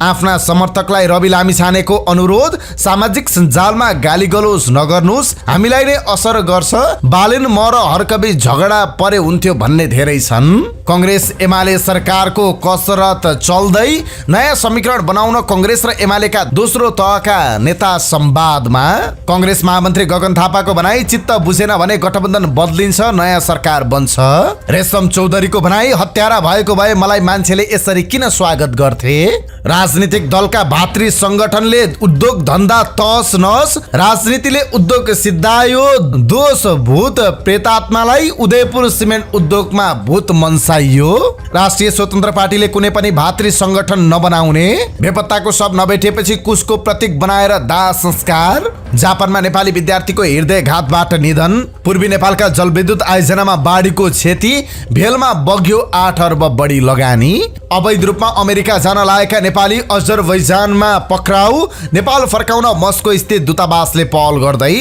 आफ्ना समर्थकलाई रवि लामिछानेको अनुरोध, सामाजिक सञ्जालमा गालीगलोज नगर्नुस्, हामीलाई नै असर गर्छ, बालेन म र हरकबी झगडा परे हुन्थ्यो भन्ने धेरै छन्। कांग्रेस एमाले सरकारको कसरत चल्दै, नयाँ समीकरण बनाउन कांग्रेस र एमालेका दोस्रो तहका नेता संवादमा। कांग्रेस महामन्त्री गगन थापाको भनाई, चित्त बुझेन भने गठबन्धन बदलिन्छ, नयाँ सरकार बन्छ। रेशम चौधरीको भनाई, हत्यारा भएको भए मलाई मान्छेले यसरी किन स्वागत गर्थे। राजनीतिक दलका भातृ संगठनले उद्योग धन्दा तहस नहस, राजनीतिले उद्योग सिद्धायो, दोष भूत प्रेतात्मालाई, उदयपुर सिमेन्ट उद्योगमा भूत मनसाइयो। राष्ट्रिय स्वतन्त्र पार्टीले कुनै पनि भातृ संगठन नबनाउने, बेपत्ताको शव नभेटेपछि कुशको प्रतीक बनाएर दाह संस्कार। जापानमा नेपाली विद्यार्थीको हृदयघातबाट निधन। पूर्वी नेपालका जलविद्युत आयोजनामा बाढीको क्षति, भेलमा बग्यो 8 अर्ब बढी लगानी। अवैध रूपमा अमेरिका जान लागेका नेपाली अजरबैजानमा पक्राउ, नेपाल फर्काउन मस्को स्थित दूतावासले पहल गर्दै।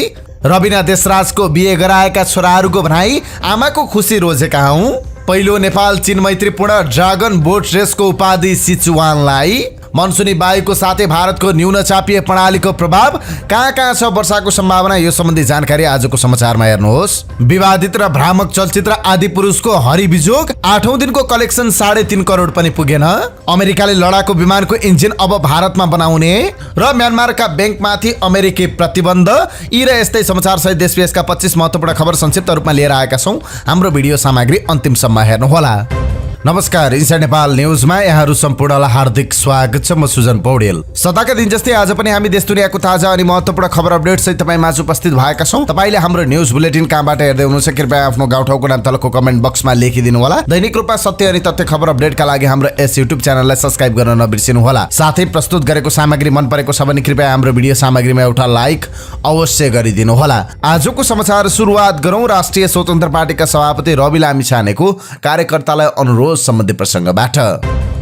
रविना देशराजको बिहे गराएका छोराहरूको भनाई, आमाको खुसी रोजेका हौं। पहिलो नेपाल चीन मैत्रीपूर्ण ड्रागन बोट रेसको उपाधि सिचुवानलाई। मनसुनी वायुको साथै भारतको न्यून चापीय प्रणालीको प्रभाव, कहाँ कहाँ छ वर्षाको सम्भावना, यो सम्बन्धी जानकारी आजको समाचारमा हेर्नुहोस्। विवादित र भ्रामक चलचित्र आदि पुरुषको हरिबिजोग, 8औं दिनको कलेक्सन 3.5 करोड पनि पुगेन। अमेरिकाले लडाकु विमानको इन्जिन अब भारतमा बनाउने र म्यानमारका ब्याङ्कमाथि अमेरिकी प्रतिबन्ध। यी र यस्तै समाचार सहित देश विदेशका 25 महत्त्वपूर्ण खबर संक्षिप्त रूपमा लिएर आएका छौं। हाम्रो भिडियो सामग्री अन्तिमसम्म हेर्नुहोला। नमस्कार, इन्साइड नेपाल न्यूजमा यहाँहरू सम्पूर्णलाई हार्दिक स्वागत छ। म सुजन पौडेल। सदाका दिन जस्तै आज पनि हामी देश दुनियाँको ताजा अनि महत्त्वपूर्ण खबर अपडेट सहित तपाईँ माझ उपस्थित भएका छौं। तपाईले हाम्रो न्यूज बुलेटिन कहाँबाट हेर्दै हुनुहुन्छ कृपया आफ्नो गाउँठाउँको नाम तलको कमेन्ट बक्समा लेखिदिनु होला। दैनिक रूपमा सत्य अनि तथ्य खबर अपडेटका लागि हाम्रो यस युट्युब च्यानललाई सब्स्क्राइब गर्न नबिर्सिनु होला। साथै प्रस्तुत गरेको सामग्री मन परेको छ भने कृपया हाम्रो भिडियो सामग्रीमा एउटा लाइक अवश्य गरिदिनु होला। आजको समाचार सुरुवात गरौँ राष्ट्रिय स्वतन्त्र पार्टीका सभापति रवि लामिछानेको कार्यकर्तालाई अनुरोध सम्बन्धी प्रसंगबाट।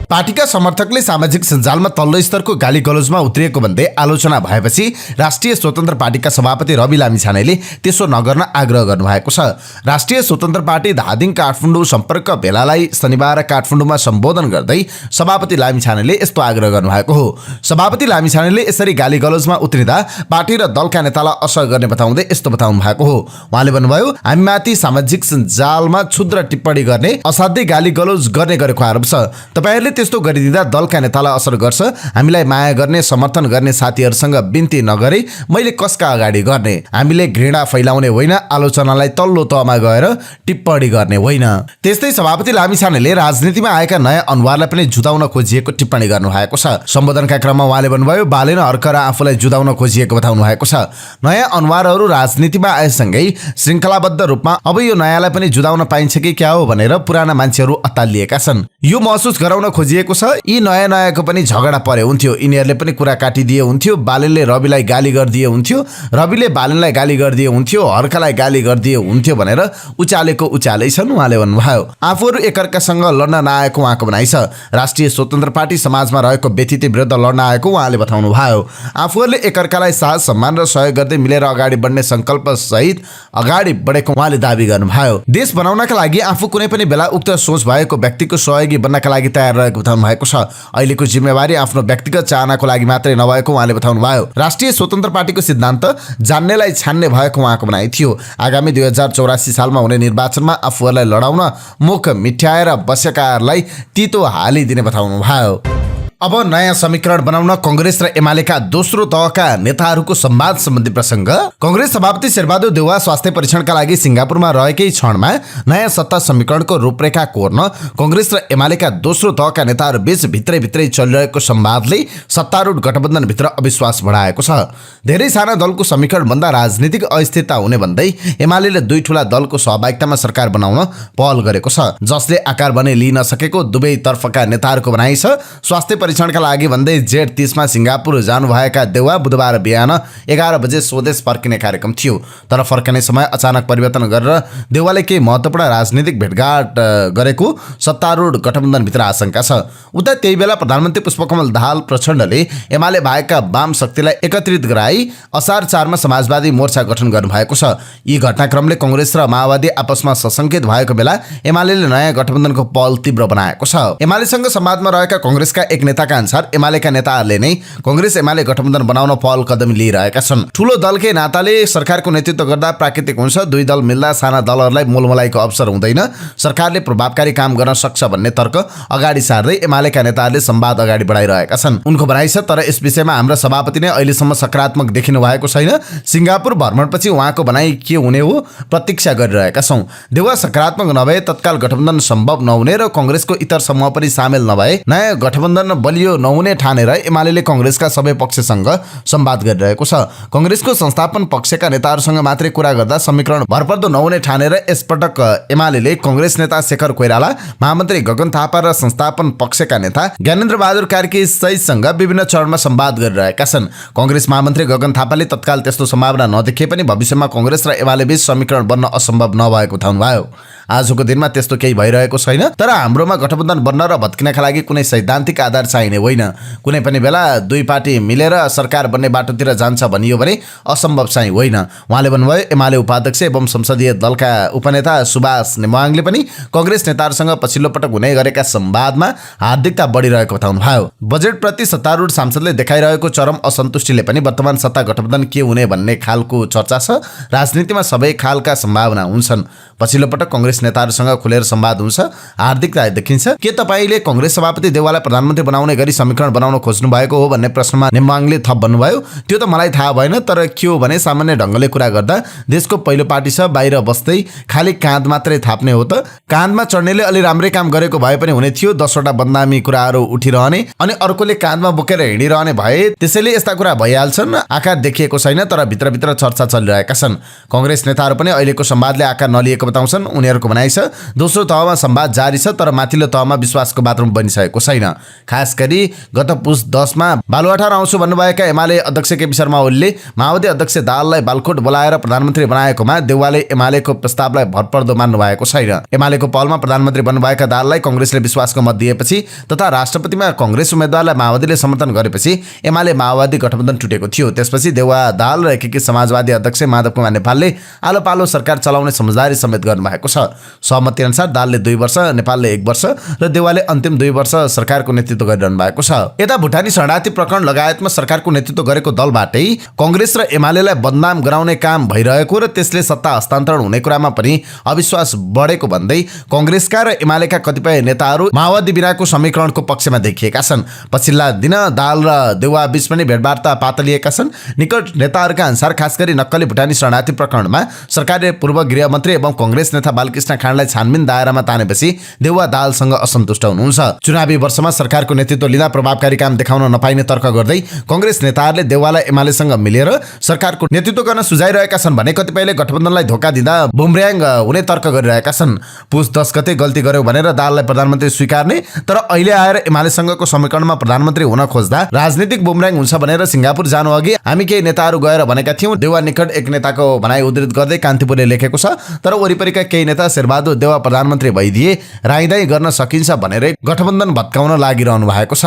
पार्टीका समर्थकले सामाजिक सञ्जालमा तल्लो स्तरको गाली गलोजमा उत्रिएको भन्दै आलोचना भएपछि राष्ट्रिय स्वतन्त्र पार्टीका सभापति रवि लामिछानेले त्यसो नगर्न आग्रह गर्नुभएको छ। राष्ट्रिय स्वतन्त्र पार्टी धादिङ काठमाडौँ सम्पर्क भेलालाई शनिबार काठमाडौँमा सम्बोधन गर्दै सभापति लामिछानेले यस्तो आग्रह गर्नुभएको हो। सभापति लामिछानेले यसरी गाली गलोजमा उत्रिँदा पार्टी र दलका नेतालाई असर गर्ने बताउँदै यस्तो बताउनु भएको हो। उहाँले भन्नुभयो, हामीमाथि सामाजिक सञ्जालमा क्षुद्र टिप्पणी गर्ने, असाध्यै गाली गलोज गर्ने गरेको आरोप छ। तपाईहरुले त्यस्तो गरिदिँदा दलका नेतालाई असर गर्छ। हामीलाई माया गर्ने समर्थन गर्ने साथीहरूसँग बिन्ती नगरे मैले कसका अगाडि गर्ने। हामीले घृणा फैलाउने होइन, आलोचनालाई तल्लो तहमा गएर टिप्पणी गर्ने होइन। त्यस्तै सभापति लामिछानेले राजनीतिमा आएका नयाँ अनुहारलाई पनि जुदाउन खोजिएको टिप्पणी गर्नु भएको छ। सम्बोधनका क्रममा उहाँले भन्नुभयो, बालेन अर्क र आफूलाई जुदाउन खोजिएको बताउनु भएको छ। नयाँ अनुहारहरू राजनीतिमा आएसँगै श्रृङ्खलाबद्ध रूपमा अब यो नयाँलाई पनि जुदाउन पाइन्छ कि क्या हो भनेर पुराना मान्छेहरू अत्तालिएका छन्। यो महसुस गराउन खोजिएको छ यी नयाँ नयाँको पनि झगडा परे हुन्थ्यो, यिनीहरूले पनि कुरा काटिदिए हुन्थ्यो, बालेनले रविलाई गाली गरिदिए हुन्थ्यो, रविले बालेनलाई गाली गरिदिए हुन्थ्यो, हर्कलाई गाली गरिदिए हुन्थ्यो भनेर उचालेको उचालै छन्। उहाँले भन्नुभयो, आफूहरू एकअर्कासँग लड्न नआएको उहाँको भनाइ छ। राष्ट्रिय स्वतन्त्र पार्टी समाजमा रहेको व्यथिति विरुद्ध लड्न आएको उहाँले बताउनु भयो। आफूहरूले एकअर्कालाई साथ सम्मान र सहयोग गर्दै मिलेर अगाडि बढ्ने संकल्प सहित अगाडि बढेको उहाँले दावी गर्नुभयो। देश बनाउनका लागि आफू कुनै पनि बेला उक्त सोच भएको व्यक्तिको सहयोगी बन्नका लागि तयार रहेको बताउनु भएको छ। अहिलेको जिम्मेवारी आफ्नो व्यक्तिगत चाहनाको लागि मात्रै नभएको उहाँले बताउनु भयो। राष्ट्रिय स्वतन्त्र पार्टीको सिद्धान्त जान्नेलाई छान्ने भएको उहाँको भनाइ थियो। आगामी 2084 सालमा हुने निर्वाचनमा आफूहरूलाई लडाउन मुख मिठ्याएर बसेकाहरूलाई तितो हालिदिने बताउनु भयो। अब नयाँ समीकरण बनाउन कांग्रेस र एमालेका दोस्रो तहका नेताहरूको संवाद सम्बन्धी प्रसंग। कांग्रेस सभापति शेरबहादुर देउवा स्वास्थ्य परीक्षणका लागि सिङ्गापुरमा रहेकै क्षणमा नयाँ सत्ता समीकरणको रूपरेखा कोर्न कांग्रेस र एमालेका दोस्रो तहका नेताहरू बीच भित्रै चलिरहेको संवादले सत्तारूढ गठबन्धनभित्र अविश्वास बढाएको छ। धेरै साना दलको समीकरण भन्दा राजनीतिक अस्थिरता हुने भन्दै एमालेले दुई ठूला दलको सहभागितामा सरकार बनाउन पहल गरेको छ, जसले आकार भने लिन सकेको दुवै तर्फका नेताहरूको भनाइ छ। स्वास्थ्य परीक्षणका लागि भन्दै जेठ 30 मा सिङ्गापुर जानुभएका देउवा बुधबार बिहान 11 बजे स्वदेश फर्किने कार्यक्रम थियो। तर फर्कने समय अचानक परिवर्तन गरेर देउवाले केही महत्त्वपूर्ण राजनीतिक भेटघाट गरेको सत्तारूढ गठबन्धनभित्र आशंका छ। उता त्यही बेला प्रधानमन्त्री पुष्पकमल दाहाल प्रचण्डले एमाले बाहेकका वाम शक्तिलाई एकत्रित गराई असार 4 मा समाजवादी मोर्चा गठन गर्नुभएको छ। यी घटनाक्रमले कांग्रेस र माओवादी आपसमा सशंकित भएको बेला एमालेले नयाँ गठबन्धनको पहल तीव्र बनाएको छ। एमालेसँग संवादमा रहेका कांग्रेसका एक नेताका अनुसार एमालेका नेताहरूले नै कांग्रेस एमाले गठबन्धन बनाउन पहल कदमी लिइरहेका छन्। ठूलो दलकै नाताले सरकारको नेतृत्व गर्दा प्राकृतिक हुन्छ, दुई दल मिल्दा साना दलहरूलाई मोलमलाइको अवसर हुँदैन, सरकारले प्रभावकारी काम गर्न सक्छ भन्ने तर्क अगाडि सार्दै एमालेका नेताहरूले संवाद अगाडि बढाइरहेका छन्। उनको भनाइ छ, तर यस विषयमा हाम्रो सभापति नै अहिलेसम्म सकारात्मक देखिनु भएको छैन। सिङ्गापुर भ्रमणपछि उहाँको भनाइ के हुने हो प्रतीक्षा गरिरहेका छौँ। देउवा सकारात्मक नभए तत्काल गठबन्धन सम्भव नहुने र कांग्रेसको इतर समूह पनि सामेल नभए नयाँ गठबन्धन बलियो नहुने ठानेर एमाले कांग्रेसका सबै पक्षसँग संवाद गरिरहेको छ। कांग्रेसको संस्थापन पक्षका नेताहरूसँग मात्रै कुरा गर्दा समीकरण भरपर्दो नहुने ठानेर यसपटक एमाले कांग्रेस नेता शेखर कोइराला, महामन्त्री गगन थापा र संस्थापन पक्षका नेता ज्ञानेन्द्र बहादुर कार्की सहितसँग विभिन्न चरणमा संवाद गरिरहेका छन्। कांग्रेस महामन्त्री गगन थापाले तत्काल त्यस्तो सम्भावना नदेखे पनि भविष्यमा कांग्रेस र एमाले बीच समीकरण बन्न असम्भव नभएको बताउनुभयो। आजको दिनमा त्यस्तो केही भइरहेको छैन, तर हाम्रोमा गठबन्धन बन्न र भत्किनका लागि कुनै सैद्धान्तिक आधार चाहिने होइन। कुनै पनि बेला दुई पार्टी मिलेर सरकार बन्ने बाटोतिर जान्छ भनियो भने असम्भव चाहिँ होइन। उहाँले भन्नुभयो, एमाले उपाध्यक्ष एवं संसदीय दलका उपनेता सुभाष नेमाङले पनि कांग्रेस नेताहरूसँग पछिल्लो पटक हुने गरेका संवादमा हार्दिकता बढिरहेको बताउनुभयो। बजेटप्रति सत्तारूढ सांसदले देखाइरहेको चरम असन्तुष्टिले पनि वर्तमान सत्ता गठबन्धन के हुने भन्ने खालको चर्चा छ। राजनीतिमा सबै खालका सम्भावना हुन्छन्। पछिल्लो पटक कांग्रेस नेताहरूसँग खुलेर संवाद हुन्छ, हार्दिकता देखिन्छ। के तपाईले कांग्रेस सभापति देउवालाई प्रधानमन्त्री बनाउने गरी समीकरण बनाउन खोज्नु भएको हो भन्ने प्रश्नमा नेमाङले थप भन्नुभयो, त्यो त मलाई थाहा भएन, तर के हो भने सामान्य ढङ्गले कुरा गर्दा देशको पहिलो पार्टी छ, बाहिर बस्दै खाली काँध मात्रै थाप्ने हो त। काँधमा चढ्नेले अलि राम्रै काम गरेको भए पनि हुने थियो, 10वटा बदनामी कुराहरू उठिरहने अनि अर्कोले काँधमा बोकेर हिँडिरहने भए त्यसैले यस्ता कुरा भइहाल्छन्। आकार देखिएको छैन, तर भित्रभित्र चर्चा चलिरहेका छन्। कांग्रेस नेताहरू पनि अहिलेको संवादले आकार नलिएको बताउँछन्। उनीहरूको भनाइ छ, दोस्रो तहमा संवाद जारी छ, तर माथिल्लो तहमा विश्वासको बाथरुम बनिसकेको छैन। खास गरी गत पुस 10 मा बालुवाटार आउँछु भन्नुभएका एमाले अध्यक्ष केपी शर्मा ओलीले माओवादी अध्यक्ष दाहाललाई बालकोट बोलाएर प्रधानमन्त्री बनाएकोमा देउवाले एमालेको प्रस्तावलाई भरपर्दो मान्नु भएको छैन। एमालेको पहलमा प्रधानमन्त्री बन्नुभएका दाहाललाई कांग्रेसले विश्वासको मत दिएपछि तथा राष्ट्रपतिमा कांग्रेस उम्मेद्वारलाई माओवादीले समर्थन गरेपछि एमाले माओवादी गठबन्धन टुटेको थियो। त्यसपछि देउवा दाहाल र एकीकृत समाजवादी अध्यक्ष माधव कुमार नेपालले आलो पालो सरकार चलाउने समझदारी समेत गर्नुभएको छ। सहमति अनुसार दाहालले 2 वर्ष, नेपालले 1 वर्ष र देउवाले अन्तिम 2 वर्ष सरकारको नेतृत्व गरिरहनु भएको छ। यता भुटानी शरणार्थी प्रकरण लगायतमा सरकारको नेतृत्व गरेको दलबाटै कांग्रेस र एमालेलाई बदनाम गराउने काम भइरहेको र त्यसले सत्ता हस्तान्तरण हुने कुरामा पनि अविश्वास बढेको भन्दै कांग्रेसका र एमालेका कतिपय नेताहरू माओवादी बिनाको समीकरणको पक्षमा देखिएका छन्। पछिल्ला दिन दाहाल र देउवा बीच पनि भेटवार्ता पातलिएका छन्। निकट नेताहरूका अनुसार खास गरी नक्कली भुटानी शरणार्थी प्रकरणमा सरकारले पूर्व गृहमन्त्री एवं कांग्रेस नेता बालकृष्ण खाँडलाई छानबिन दायरामा तानेपछि देउवा दाहालसँग असन्तुष्ट हुनुहुन्छ। चुनावी वर्षमा सरकारको नेतृत्व लिँदा प्रभावकारी काम देखाउन नपाइने तर्क गर्दै कांग्रेस नेताहरूले देउवालाई एमालेसँग मिलेर सरकारको नेतृत्व गर्न सुझाइरहेका छन् भने कतिपयले गठबन्धनलाई धोका दिँदा बुमर्याङ हुने तर्क गरिरहेका छन्। पुस 10 गते गल्ती गर्यो भनेर दाहाललाई प्रधानमन्त्री स्वीकार्ने, तर अहिले आएर एमालेसँगको समीकरणमा प्रधानमन्त्री हुन खोज्दा राजनीतिक बुमर्याङ हुन्छ भनेर सिङ्गापुर जानु अघि हामी केही नेताहरू गएर भनेका थियौं। देउवा निकट एक नेताको भनाइ उद्धृत गर्दै कान्तिपुरले लेखेको छ, तर वरिपरिका केही नेता शेरबहादुर देउवा प्रधानमन्त्री भइदिए राईदाई गर्न सकिन्छ भनेर गठबन्धन भत्काउन लागिरहनु भएको छ।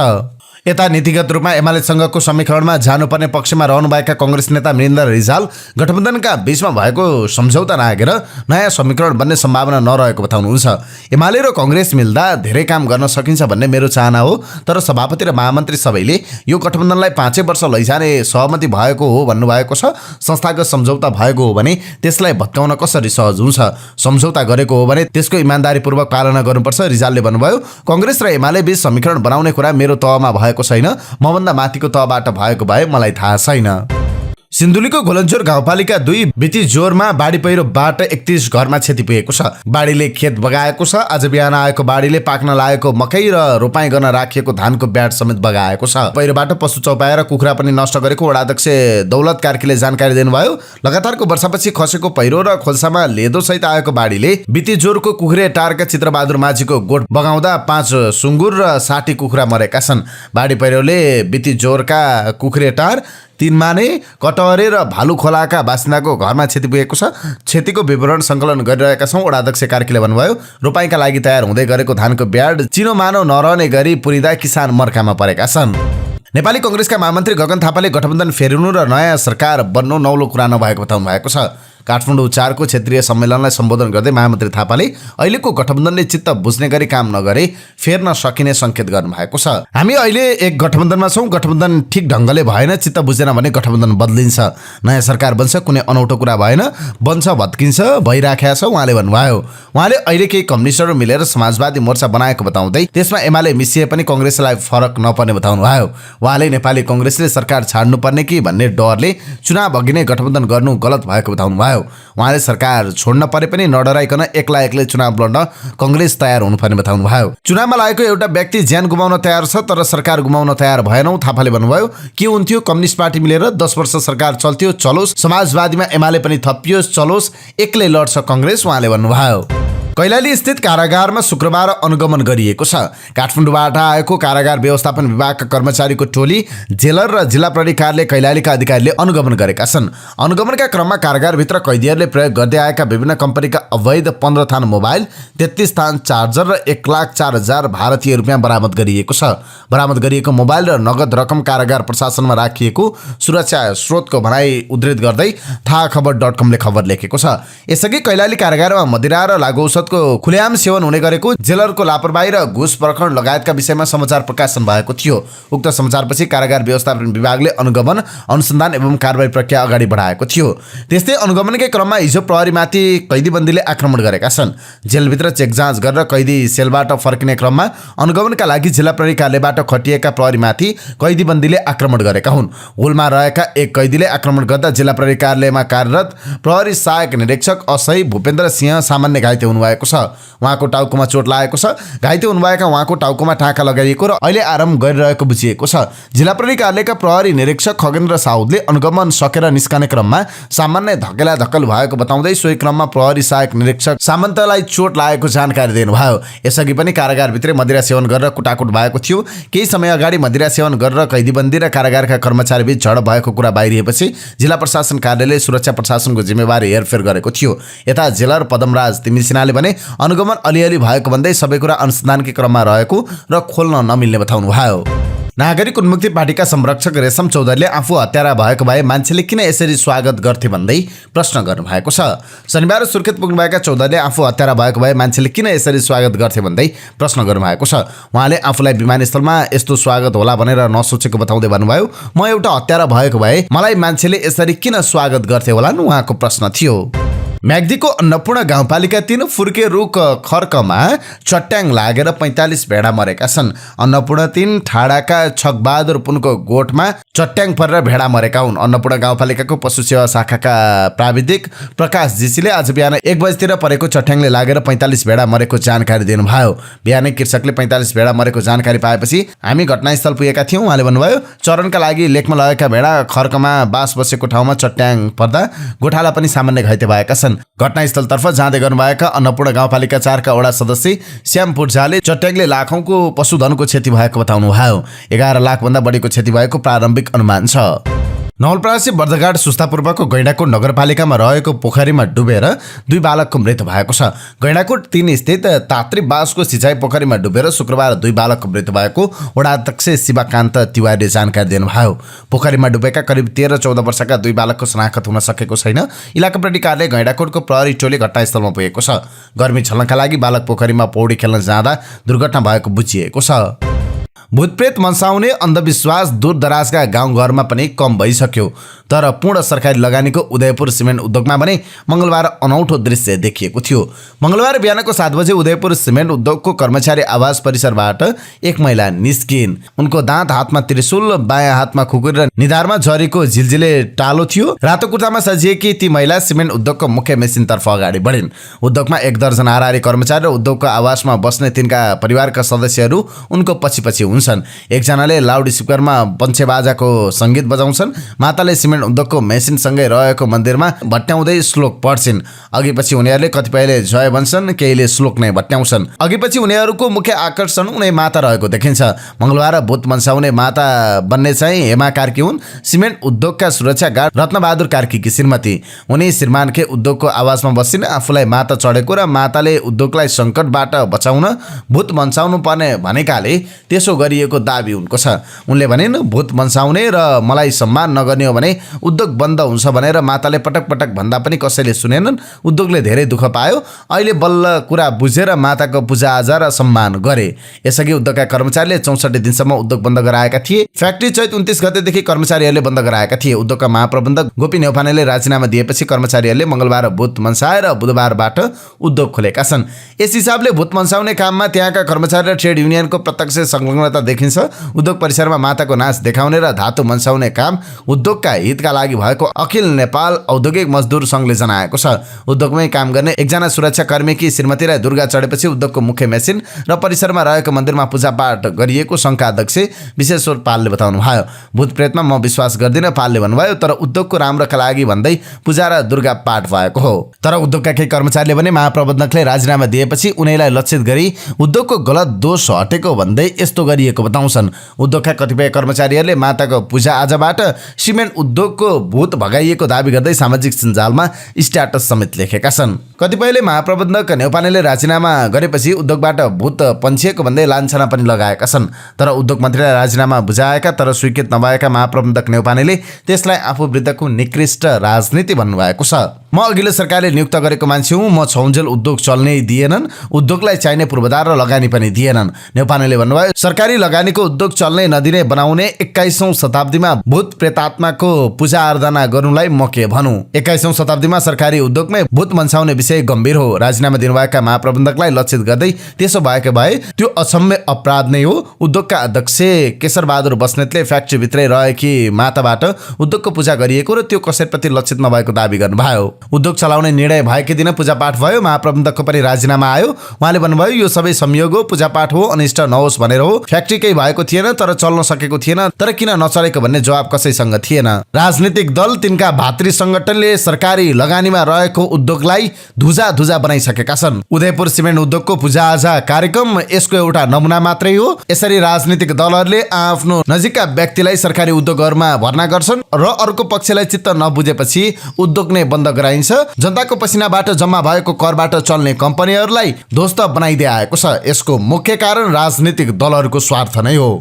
यता नीतिगत रूपमा एमालेसँगको समीकरणमा जानुपर्ने पक्षमा रहनुभएका कांग्रेस नेता मृणेन्द्र रिजाल गठबन्धनका बीचमा भएको सम्झौता नआगेर नयाँ समीकरण बन्ने सम्भावना नरहेको बताउनुहुन्छ। एमाले र कांग्रेस मिल्दा धेरै काम गर्न सकिन्छ भन्ने मेरो चाहना हो, तर सभापति र महामन्त्री सबैले यो गठबन्धनलाई 5 वर्ष लैजाने सहमति भएको हो भन्नुभएको छ। संस्थागत सम्झौता भएको हो भने त्यसलाई भत्काउन कसरी सहज हुन्छ? सम्झौता गरेको हो भने त्यसको इमानदारीपूर्वक पालना गर्नुपर्छ, रिजालले भन्नुभयो। कांग्रेस र एमाले बीच समीकरण बनाउने कुरा मेरो तहमा भएको छैन, मभन्दा माथिको तहबाट भएको भए मलाई थाहा छैन। सिन्धुलीको घोलन्चोर गाउँपालिका 2 बिती जोरमा बाढी पहिरोबाट 31 घरमा क्षति पुगेको छ। बाढीले खेत बगाएको छ। आज बिहान आएको बाढीले पाक्न लागेको मकै र रोपाई गर्न राखिएको धानको ब्याड समेत बगाएको छ। पहिरोबाट पशु चौपाएर कुखुरा पनि नष्ट गरेको वडा अध्यक्ष दौलत कार्कीले जानकारी दिनुभयो। लगातारको वर्षापछि खसेको पहिरो र खोल्सामा लेदो सहित आएको बाढीले बिती जोरको कुखुरे टारका चित्रबहादुर माझीको गोठ बगाउँदा 5 सुँगुर र 60 कुखुरा मरेका छन्। बाढी पहिरोले बिती जोरका कुखुरे टार, 3 माने, कटहरे र भालु खोलाका बासिन्दाको घरमा क्षति पुगेको छ। क्षतिको विवरण सङ्कलन गरिरहेका छौँ, वडा अध्यक्ष कार्कीले भन्नुभयो। रोपाईका लागि तयार हुँदै गरेको धानको ब्याड चिनो मानव नरहने गरी पुरिँदा किसान मर्कामा परेका छन्। नेपाली कांग्रेसका महामन्त्री गगन थापाले गठबन्धन फेरिनु र नयाँ सरकार बन्नु नौलो कुरा नभएको बताउनु भएको छ। काठमाडौँ 4 को क्षेत्रीय सम्मेलनलाई सम्बोधन गर्दै महामन्त्री थापाले अहिलेको गठबन्धनले चित्त बुझ्ने गरी काम नगरे फेर्न सकिने सङ्केत गर्नुभएको छ। हामी अहिले एक गठबन्धनमा छौँ, गठबन्धन ठिक ढङ्गले भएन, चित्त बुझेन भने गठबन्धन बदलिन्छ, नयाँ सरकार बन्छ, कुनै अनौठो कुरा भएन, बन्छ भत्किन्छ भइराखेको छ उहाँले भन्नुभयो। उहाँले अहिले केही कम्युनिस्टहरू मिलेर समाजवादी मोर्चा बनाएको बताउँदै त्यसमा एमाले मिसिए पनि कांग्रेसलाई फरक नपर्ने बताउनुभयो। उहाँले नेपाली कांग्रेसले सरकार छाड्नुपर्ने कि भन्ने डरले चुनाव अघि नै गठबन्धन गर्नु गलत भएको बताउनुभयो। उहाँले सरकार छोड्न परे पनि नडराइकन एक्लै चुनाव लड्न कांग्रेस तयार हुनुपर्ने बताउनुभयो। चुनावमा लागेको एउटा व्यक्ति ज्यान गुमाउन तयार छ तर सरकार गुमाउन तयार भएनौ थापाले भन्नुभयो। के हुन्थ्यो कम्युनिस्ट पार्टी मिलेर 10 वर्ष सरकार चल्थ्यो, चलोस्, समाजवादीमा एमाले पनि थपियोस्, चलोस्, एक्लै लड्छ कांग्रेस, उहाँले भन्नुभयो। कैलाली स्थित कारागारमा शुक्रबार अनुगमन गरिएको छ। काठमाडौँबाट आएको कारागार व्यवस्थापन विभागका कर्मचारीको टोली जेलर र जिल्ला प्रहरी कार्यालय कैलालीका अधिकारीले अनुगमन गरेका छन्। अनुगमनका क्रममा कारागारभित्र कैदीहरूले प्रयोग गर्दै आएका विभिन्न कम्पनीका अवैध 15 थान मोबाइल, 33 थान चार्जर र 1,04,000 भारतीय रुपियाँ बरामद गरिएको छ। बरामद गरिएको मोबाइल र नगद रकम कारागार प्रशासनमा राखिएको सुरक्षा स्रोतको भनाई उद्धृत गर्दै थाहाखबर.com ले खबर लेखेको छ। यसअघि कैलाली कारागारमा मदिरा र लागु औषधको खुलेआम सेवन हुने गरेको, जेलरको लापरवाही र घुस प्रकरण लगायतका विषयमा समाचार प्रकाशन भएको थियो। उक्त समाचारपछि कारागार व्यवस्थापन विभागले अनुगमन, अनुसन्धान एवं कारबाही प्रक्रिया अगाडि बढाएको थियो। त्यस्तै अनुगमनकै क्रममा हिजो प्रहरीमाथि कैदीबन्दीले आक्रमण गरेका छन्। जेलभित्र चेक जाँच गरेर कैदी सेलबाट फर्किने क्रममा अनुगमनका लागि जिल्ला प्रहरी कार्यालयबाट खटिएका प्रहरीमाथि कैदीबन्दीले आक्रमण गरेका हुन्। होलमा रहेका एक कैदीले आक्रमण गर्दा जिल्ला प्रहरी कार्यालयमा कार्यरत प्रहरी सहायक निरीक्षक असही भूपेन्द्र सिंह सामान्य घाइते हुनुभएको छ। उहाँको टाउकोमा चोट लागेको छ। घाइते हुनुभएका उहाँको टाउकोमा टाँका लगाइएको र अहिले आराम गरिरहेको बुझिएको छ। जिल्ला प्रहरी कार्यालयका प्रहरी निरीक्षक खगेन्द्र साउदले अनुगमन सकेर निस्कने क्रममा सामान्य धकेला धक्कल भएको बताउँदै सोही क्रममा प्रहरी सहायक निरीक्षक सामन्तलाई चोट लागेको जानकारी दिनुभयो। यसअघि पनि कारागारभित्र मदिरा सेवन गरेर कुटाकुट भएको थियो। केही समय अगाडि मदिरा सेवन गरेर कैदीबन्दी र कारागारका कर्मचारीबीच झडप भएको कुरा बाहिरिएपछि जिल्ला प्रशासन कार्यालयले सुरक्षा प्रशासनको जिम्मेवारी हेरफेर गरेको थियो। यता जेलर पदमराज तिमी सिन्हाले भने अनुगमन अलिअलि भएको भन्दै सबै कुरा अनुसन्धानकै क्रममा रहेको र खोल्न नमिल्ने बताउनुभयो। नागरिक उन्मुक्ति पार्टीका संरक्षक रेशम चौधरीले आफू हत्यारा भएको भए मान्छेले किन यसरी स्वागत गर्थे भन्दै प्रश्न गर्नुभएको छ। शनिबार सुर्खेत पुग्नुभएका चौधरीले आफू हत्यारा भएको भए मान्छेले किन यसरी स्वागत गर्थे भन्दै प्रश्न गर्नुभएको छ। उहाँले आफूलाई विमानस्थलमा यस्तो स्वागत होला भनेर नसोचेको बताउँदै भन्नुभयो, म एउटा हत्यारा भएको भए मलाई मान्छेले यसरी किन स्वागत गर्थे होलान्, उहाँको प्रश्न थियो। म्याग्दीको अन्नपूर्ण गाउँपालिका 3 फुर्के रुख खर्कमा चट्याङ लागेर 45 भेडा मरेका छन्। अन्नपूर्ण 3 ठाडाका छकबहादुर पुनको गोठमा चट्याङ परेर भेडा मरेका हुन्। अन्नपूर्ण गाउँपालिकाको पशु सेवा शाखाका प्राविधिक प्रकाश जीसीले आज बिहान 1 बजेतिर परेको चट्याङले लागेर 45 भेडा मरेको जानकारी दिनुभयो। बिहानै कृषकले 45 भेडा मरेको जानकारी पाएपछि हामी घटनास्थल पुगेका थियौँ, उहाँले भन्नुभयो। चरणका लागि लेकमा लगेका भेडा खर्कमा बास बसेको ठाउँमा चट्याङ पर्दा गोठाला पनि सामान्य घाइते भएका छन्। घटनास्थलतर्फ जाँदै गर्नुभएका अन्नपूर्ण गाउँपालिका 4 का वडा सदस्य श्याम पुर्जाले चट्याङले लाखौंको पशुधनको क्षति भएको बताउनुभयो। 11 लाखभन्दा बढीको क्षति भएको प्रारम्भिक अनुमान छ। नवलपरासी बर्दघाट सुस्तापूर्वको गैंडाकोट नगरपालिकामा रहेको पोखरीमा डुबेर 2 बालकको मृत्यु भएको छ। गैंडाकोट 3 स्थित तात्री बासको सिँचाइ पोखरीमा डुबेर शुक्रबार 2 बालकको मृत्यु भएको वडा अध्यक्ष शिवकान्त तिवारीले जानकारी दिनुभयो। पोखरीमा डुबेका करिब 13-14 वर्षका 2 बालकको शनाखत हुन सकेको छैन। इलाका प्रहरी कार्यालय गैंडाकोटको प्रहरी टोली घटनास्थलमा पुगेको छ। गर्मी झल्नका लागि बालक पोखरीमा पौडी खेल्न जाँदा दुर्घटना भएको बुझिएको छ। भूतप्रेत मन्साउने अन्धविश्वास दूरदराजका गाउँघरमा पनि कम भइसक्यो, तर पूर्ण सरकारी लगानीको उदयपुर सिमेन्ट उद्योगमा भने मंगलबार अनौठो दृश्य देखिएको थियो। मंगलबार बिहानको 7 बजे उदयपुर सिमेन्ट उद्योगको कर्मचारी आवास परिसरबाट एक महिला निस्किन्। उनको दाँत हातमा त्रिशूल, बायाँ हातमा खुकुरी र निधारमा झरीको झिलझिले टालो थियो। रातो कुर्तामा सजिएकी ती महिला सिमेन्ट उद्योगको मुख्य मेसिनतर्फ अगाडि बढिन्। उद्योगमा 1 दर्जन आरारी कर्मचारी र उद्योगको आवासमा बस्ने तिनका परिवारका सदस्यहरू उनको पछि हुन्छन्। एकजनाले लाउड स्पिकरमा पञ्चेबाजाको संगीत बजाउँछन्। माताले सिमेन्ट उद्योगको मेसिनसँगै रहेको मन्दिरमा भट्याउँदै श्लोक पढ्छिन्। अघिपछि उनीहरूले कतिपयले जय भन्छन्, केहीले श्लोक नै भट्याउँछन्। अघिपछि उनीहरूको मुख्य आकर्षण उनी माता रहेको देखिन्छ। मंगलबार भूत मन्साउने माता बन्ने चाहिँ हेमा कार्की हुन्, सिमेन्ट उद्योगका सुरक्षा गार्ड रत्नबहादुर कार्कीकी श्रीमती। उनी श्रीमानकै उद्योगको आवासमा बसिन्। आफूलाई माता चढेको र माताले उद्योगलाई सङ्कटबाट बचाउन भूत मन्साउनु पर्ने भनेकाले त्यसो गरिएको दाबी उनको छ। उनले भनिन् भूत मन्साउने र मलाई सम्मान नगर्ने हो भने उद्योग बन्द हुन्छ भनेर माताले पटक पटक भन्दा पनि कसैले सुनेनन्। उद्योगले धेरै दुःख पायो। अहिले बल्ल कुरा बुझेर माताको पूजाआजा र सम्मान गरे। यसअघि उद्योगका कर्मचारीले 64 दिनसम्म उद्योग बन्द गराएका थिए। फ्याक्ट्री चैत 29 गतेदेखि कर्मचारीहरूले बन्द गराएका थिए। उद्योगका महाप्रबन्धक गोपी न्यौपानेले राजीनामा दिएपछि कर्मचारीहरूले मंगलबार भूत मन्साएर बुधबारबाट उद्योग खोलेका छन्। यस हिसाबले भूत मन्साउने काममा त्यहाँका कर्मचारी र ट्रेड युनियनको प्रत्यक्ष संलग्नता देखिन्छ। उद्योग परिसरमा माताको नाच देखाउने र धातु मन्साउने काम उद्योगका हितका लागि भएको अखिल नेपाल औद्योगिक मजदुर संघले जनाएको छ। उद्योगमै काम गर्ने एकजना सुरक्षाकर्मीकी श्रीमतीलाई दुर्गा चढेपछि उद्योगको मुख्य मेसिन र परिसरमा रहेको मन्दिरमा पूजापाठ गरिएको संघका अध्यक्ष विश्वेश्वर पालले बताउनु भयो। भूत प्रेतमा म विश्वास गर्दिन पालले भन्नुभयो, तर उद्योगको राम्रोका लागि भन्दै पूजा र दुर्गा पाठ भएको हो। तर उद्योगका केही कर्मचारीले भने महाप्रबन्धकले राजीनामा दिएपछि उनीलाई लक्षित गरी उद्योगको गलत दोष हटेको भन्दै यस्तो गरिएको बताउँछन्। उद्योगका कतिपय कर्मचारीहरूले माताको पूजा आजाबाट सिमेन्ट उद्योगको भूत भगाइएको दाबी गर्दै सामाजिक सञ्जालमा स्ट्याटस समेत लेखेका छन्। कतिपयले महाप्रबन्धक न्यौपानेले राजीनामा गरेपछि उद्योगबाट भूत पन्छिएको भन्दै लान्छना पनि लगाएका छन्। तर उद्योग मन्त्रीलाई राजीनामा बुझाएका तर स्वीकृत नभएका महाप्रबन्धक न्यौपानेले त्यसलाई आफू विरुद्धको निकृष्ट राजनीति भन्नुभएको छ। म अघिल्लो सरकारले नियुक्त गरेको मान्छे हुँ। म छौन्जेल उद्योग चल्नै दिएनन्। उद्योगलाई चाहिने पूर्वाधार र लगानी पनि दिएनन्। न्यौपानेले भन्नुभयो सरकारी लगानीको उद्योग चल्नै नदिने बनाउने 21औं शताब्दीमा भूत प्रेतात्माको पूजा आराधना गर्नुलाई म के भनौँ। 21औं शताब्दीमा सरकारी उद्योगमै भूत मन्साउने विषय गम्भीर हो। राजीनामा दिनुभएका महाप्रबन्धकलाई लक्षित गर्दै त्यसो भएको भए त्यो अक्षम्य अपराध नै हो। उद्योगका अध्यक्ष केशरबहादुर बस्नेतले फ्याक्ट्रीभित्रै रहेकी माताबाट उद्योगको पूजा गरिएको र त्यो कसैप्रति लक्षित नभएको दाबी गर्नुभयो। उद्योग चलाउने निर्णय भएकै दिन पूजापाठ भयो। महाप्रबन्धकको पनि राजीनामा आयो। उहाँले भन्नुभयो यो सबै संयोग हो, पूजापाठ हो, अनिष्ट नहोस् भनेर हो। फ्याक्ट्री केही भएको थिएन तर चल्न सकेको थिएन, तर किन नचलेको भन्ने जवाब कसैसँग थिएन। राजनीतिक दल तिनका भातृ संगठनले सरकारी लगानीमा रहेको उद्योगलाई धुजा बनाइसकेका छन्। उदयपुर सिमेन्ट उद्योगको पूजाआजा कार्यक्रम यसको एउटा नमुना मात्रै हो। यसरी राजनीतिक दलहरूले आफ्नो नजिकका व्यक्तिलाई सरकारी उद्योगहरूमा भर्ना गर्छन् र अर्को पक्षलाई चित्त नबुझेपछि उद्योग नै बन्द गराइन्छ। जनताको पसिनाबाट जम्मा भएको करबाट चल्ने कम्पनीहरूलाई ध्वस्त बनाइदिए आएको छ। यसको मुख्य कारण राजनीतिक दलहरूको स्वार्थ नै हो।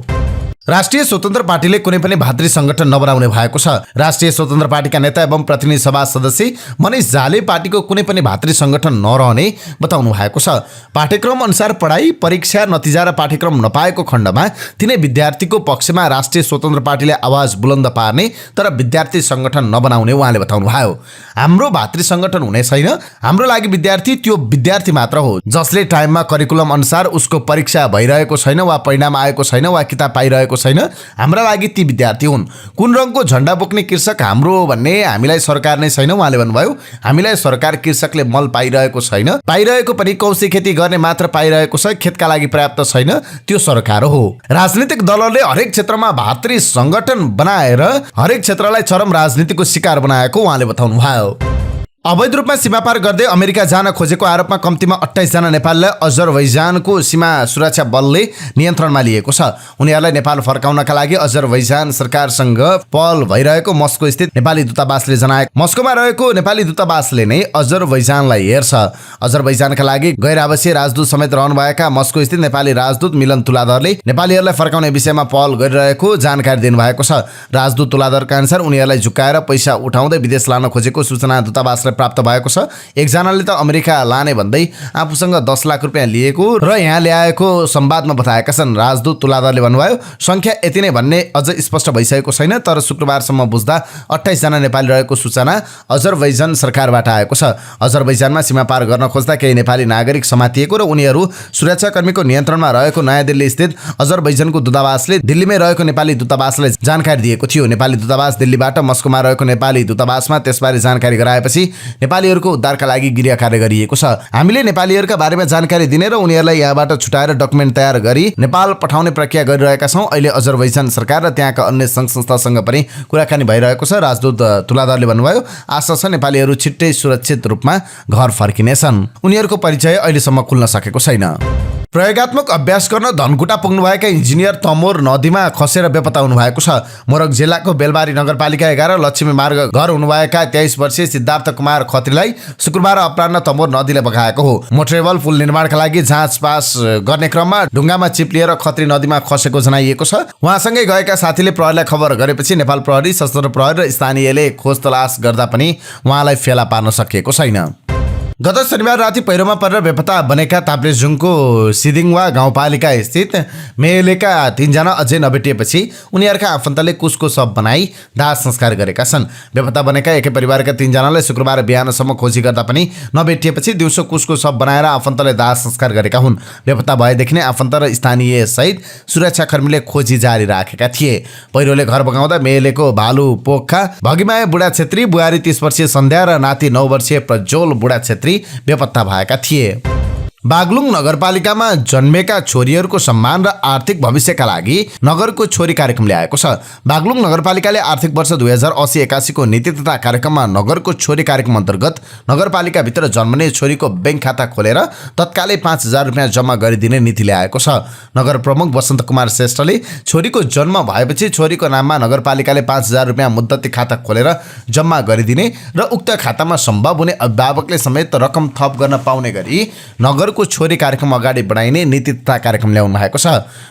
राष्ट्रिय स्वतन्त्र पार्टीले कुनै पनि भातृ संगठन नबनाउने भएको छ। राष्ट्रिय स्वतन्त्र पार्टीका नेता एवं प्रतिनिधि सभा सदस्य मनिष झाले पार्टीको कुनै पनि भातृ संगठन नरहने बताउनु भएको छ। पाठ्यक्रम अनुसार पढाइ, परीक्षा, नतिजा र पाठ्यक्रम नपाएको खण्डमा तिनै विद्यार्थीको पक्षमा राष्ट्रिय स्वतन्त्र पार्टीले आवाज बुलन्द पार्ने तर विद्यार्थी संगठन नबनाउने उहाँले बताउनु भयो। हाम्रो भातृ संगठन हुने छैन। हाम्रो लागि विद्यार्थी त्यो विद्यार्थी मात्र हो जसले टाइममा करिकुलम अनुसार उसको परीक्षा भइरहेको छैन वा परिणाम आएको छैन वा किताब पाइरहेको छैन। हाम्रा लागि ती विद्यार्थी हुन्। कुन रङको झण्डा बोक्ने कृषक हाम्रो हो भन्ने हामीलाई सरकार नै छैन उहाँले भन्नुभयो। हामीलाई सरकार कृषकले मल पाइरहेको छैन, पाइरहेको पनि कौशी खेती गर्ने मात्र पाइरहेको छ, खेतका लागि पर्याप्त छैन, त्यो सरकार हो। राजनीतिक दलहरूले हरेक क्षेत्रमा भातृ संगठन बनाएर हरेक क्षेत्रलाई चरम राजनीतिको शिकार बनाएको उहाँले बताउनु भयो। अवैध रूपमा सीमा पार गर्दै अमेरिका जान खोजेको आरोपमा कम्तीमा 28 जना नेपालीलाई अजरबैजानको सीमा सुरक्षा बलले नियन्त्रणमा लिएको छ। उनीहरूलाई नेपाल फर्काउनका लागि अजरबैजान सरकारसँग पहल भइरहेको मस्को स्थित नेपाली दूतावासले जनाए। मस्कोमा रहेको नेपाली दूतावासले नै अजरबैजानलाई हेर्छ। अजरबैजानका लागि गैर आवासीय राजदूत समेत रहनुभएका मस्को स्थित नेपाली राजदूत मिलन तुलाधरले नेपालीहरूलाई फर्काउने विषयमा पहल गरिरहेको जानकारी दिनुभएको छ। राजदूत तुलाधरका अनुसार उनीहरूलाई झुक्काएर पैसा उठाउँदै विदेश लान खोजेको सूचना दूतावासले प्राप्त भएको छ। एकजनाले त अमेरिका लाने भन्दै आफूसँग 10 लाख रुपियाँ लिएको र यहाँ ल्याएको संवादमा बताएका छन्। राजदूत तुलाधरले भन्नुभयो संख्या यति नै भन्ने अझ स्पष्ट भइसकेको छैन, तर शुक्रबारसम्म बुझ्दा 28 जना नेपाली रहेको सूचना अजरबैजान सरकारबाट आएको छ। अजरबैजानमा सीमा पार गर्न खोज्दा केही नेपाली नागरिक समातिएको र उनीहरू सुरक्षाकर्मीको नियन्त्रणमा रहेको नयाँ दिल्ली स्थित अजरबैजानको दूतावासले दिल्लीमै रहेको नेपाली दूतावासलाई जानकारी दिएको थियो। नेपाली दूतावास दिल्लीबाट मस्कोमा रहेको नेपाली दूतावासमा त्यसबारे जानकारी गराएपछि नेपालीहरूको उद्धारका लागि गृह कार्य गरिएको छ। हामीले नेपालीहरूका बारेमा जानकारी दिने र उनीहरूलाई यहाँबाट छुटाएर डकुमेन्ट तयार गरी नेपाल पठाउने प्रक्रिया गरिरहेका छौँ। अहिले अजरबैजान सरकार र त्यहाँका अन्य सङ्घ संस्थासँग पनि कुराकानी भइरहेको छ। राजदूत तुलाधरले भन्नुभयो आशा छ नेपालीहरू छिट्टै सुरक्षित रूपमा घर फर्किनेछन्। उनीहरूको परिचय अहिलेसम्म खुल्न सकेको छैन। प्रयोगात्मक अभ्यास गर्न धनकुटा पुग्नुभएका इन्जिनियर तमोर नदीमा खसेर बेपत्ता हुनुभएको छ। मोरङ जिल्लाको बेलबारी नगरपालिका 11 लक्ष्मी मार्ग घर हुनुभएका 23 वर्षीय सिद्धार्थ कुमार खत्रीलाई शुक्रबार अपराह्न तमोर नदीले बगाएको हो। मोटरेबल पुल निर्माणका लागि जाँच पास गर्ने क्रममा ढुङ्गामा चिप्लिएर खत्री नदीमा खसेको जनाइएको छ। उहाँसँगै गएका साथीले प्रहरीलाई खबर गरेपछि नेपाल प्रहरी, सशस्त्र प्रहरी र स्थानीयले खोज तलास गर्दा पनि उहाँलाई फेला पार्न सकिएको छैन। गत शनिबार राति पहिरोमा परेर बेपत्ता बनेका ताप्लेजुङको सिदिङवा गाउँपालिका स्थित मेलेका 3 जना अझै नभेटिएपछि उनीहरूका आफन्तले कुसको शव बनाई दाह संस्कार गरेका छन्। बेपत्ता बनेका एकै परिवारका 3 जनालाई शुक्रबार बिहानसम्म खोजी गर्दा पनि नभेटिएपछि दिउँसो कुसको शव बनाएर आफन्तले दाह संस्कार गरेका हुन्। बेपत्ता भएदेखि नै आफन्त र स्थानीय सहित सुरक्षाकर्मीले खोजी जारी राखेका थिए। पहिरोले घर बगाउँदा मेलेको भालु पोखा भगिमाया बुढा छेत्री, बुहारी 30 वर्षीय सन्ध्या र नाति 9 वर्षीय प्रज्वल बुढा छेत्री बेपत्ता भएका थिए। बागलुङ नगरपालिकामा जन्मेका छोरीहरूको सम्मान र आर्थिक भविष्यका लागि नगरको छोरी कार्यक्रम ल्याएको छ। बागलुङ नगरपालिकाले आर्थिक वर्ष 2080-81 को नीति तथा कार्यक्रममा नगरको छोरी कार्यक्रम अन्तर्गत नगरपालिकाभित्र जन्मने छोरीको बैंक खाता खोलेर तत्कालै 5,000 रुपियाँ जम्मा गरिदिने नीति ल्याएको छ। नगर प्रमुख वसन्त कुमार श्रेष्ठले छोरीको जन्म भएपछि छोरीको नाममा नगरपालिकाले 5,000 रुपियाँ मुद्दती खाता खोलेर जम्मा गरिदिने र उक्त खातामा सम्भव हुने अभिभावकले समेत रकम थप गर्न पाउने गरी नगर को छोरी कार्यक्रम अगाडि बढाइने नीति तथा कार्यक्रम ल्याउनु भएको छ।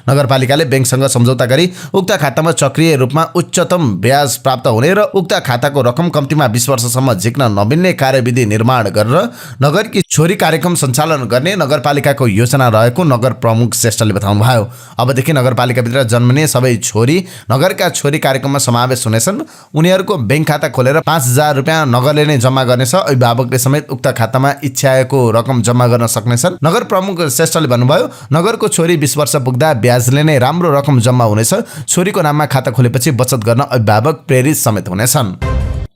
नगरपालिकाले बैंकसँग सम्झौता गरी उक्त खातामा चक्रिय रूपमा उच्चतम ब्याज प्राप्त हुने र उक्त खाताको रकम कम्तीमा 20 वर्षसम्म झिक्न नमिल्ने कार्यविधि निर्माण गरेर नगरकी छोरी कार्यक्रम सञ्चालन गर्ने नगरपालिकाको योजना रहेको नगर प्रमुख श्रेष्ठले बताउनुभयो। अबदेखि नगरपालिकाभित्र जन्मने सबै छोरी नगरका छोरी कार्यक्रममा समावेश हुनेछन्। उनीहरूको बैंक खाता खोलेर 5,000 रुपियाँ नगरले नै जम्मा गर्नेछ। अभिभावकले समेत उक्त खातामा इच्छाएको रकम जम्मा गर्न सक्नेछन्। नगर प्रमुख श्रेष्ठले भन्नुभयो, नगरको छोरी 20 वर्ष पुग्दा ब्याजले नै राम्रो रकम जम्मा हुनेछ। छोरीको नाममा खाता खोलेपछि बचत गर्न अभिभावक प्रेरित समेत हुनेछन्।